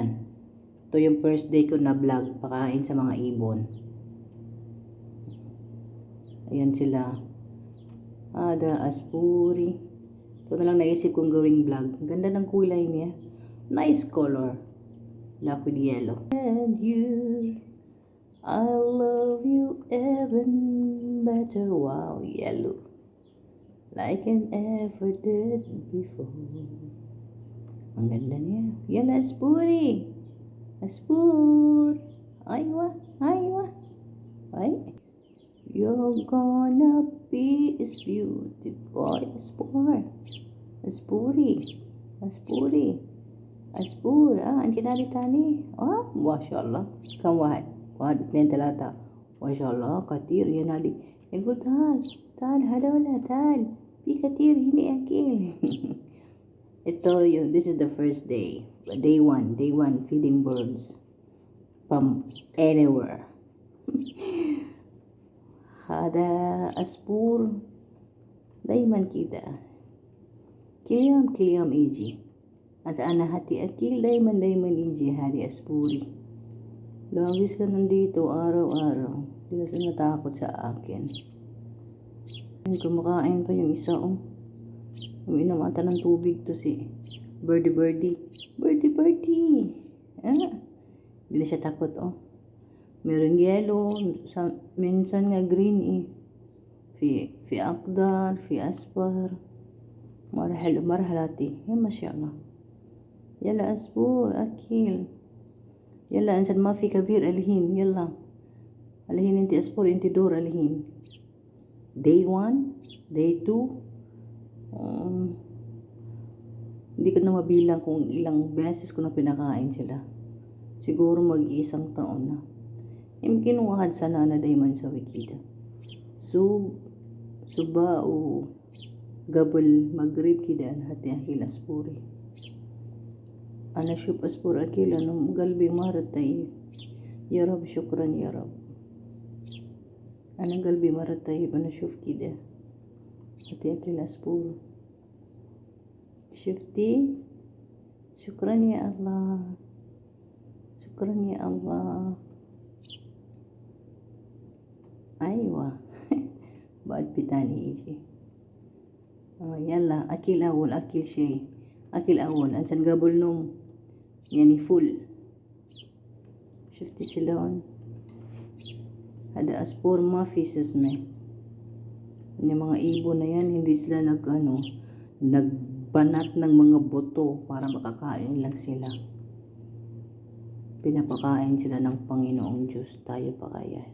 Ayan. Ito yung first day ko na vlog, pakain sa mga ibon. Ayan sila. Ada Aspuri. Ito na lang naisip kong gawing vlog. Ganda ng kulay niya. Nice color. Black with yellow. And you, I love you even better. Wow, yellow. Like I ever did before. Ang ganda niya. Yan, Aspuri. Aspur. Aywa. Aywa. Ay. You're gonna be as beautiful. Aspur. Aspuri. Aspuri. Aspur. Ang kinali-tali. Mashallah. Kamwahad. Wahad itnin talata. Mashallah. Katir. Yan ali. Ego tal. Tal. Hada wala. Tal. Pi katir. Hini akil. Ito yun. This is the first day. Day 1. Day 1. Feeding birds. From anywhere. Hada Aspur. Daiman kita. Kiliam iji. At ana hati akil daiman iji hadi Aspuri. Lagis ka nandito araw-araw. Hindi na siya natakot sa akin. Kumakain pa yung isa Uminamata ng tubig to si Birdie. Hindi na siya takot Meron yellow, minsan nga green fi akdar, fi asfar. Marhalati. Ya mashallah. Yalla Aspur, akil. Yalla انسان ما في كبير الحين. يلا الحين انت Aspur انت دور الحين. Day 1, day 2. Hindi ko na mabilang kung ilang beses ko na pinakain sila. Siguro mag-iisang taon na. Yumkin wahad sana na dayman sa wikida. Suba o gabal maghrib kida hati akil Aspuri. Ana shuf Aspur akil anong galbi maratay. Ya Rab, syukran ya Rab. Anang galbi maratay ana shuf kida. Hati akil Aspur. Shufti. Syukran ya Allah. Syukran ya Allah. Aywa. Baad pitani iji. Yalla. Akil awal. Akil shay. Akil awal. Ansan gabol nung. Yani full. Shifti sila Hada Aspur mafises me. Yung mga ibon na yan, hindi sila nagbanat ng mga boto para makakain lang sila. Pinapakain sila ng Panginoong Diyos. Tayo pa kaya.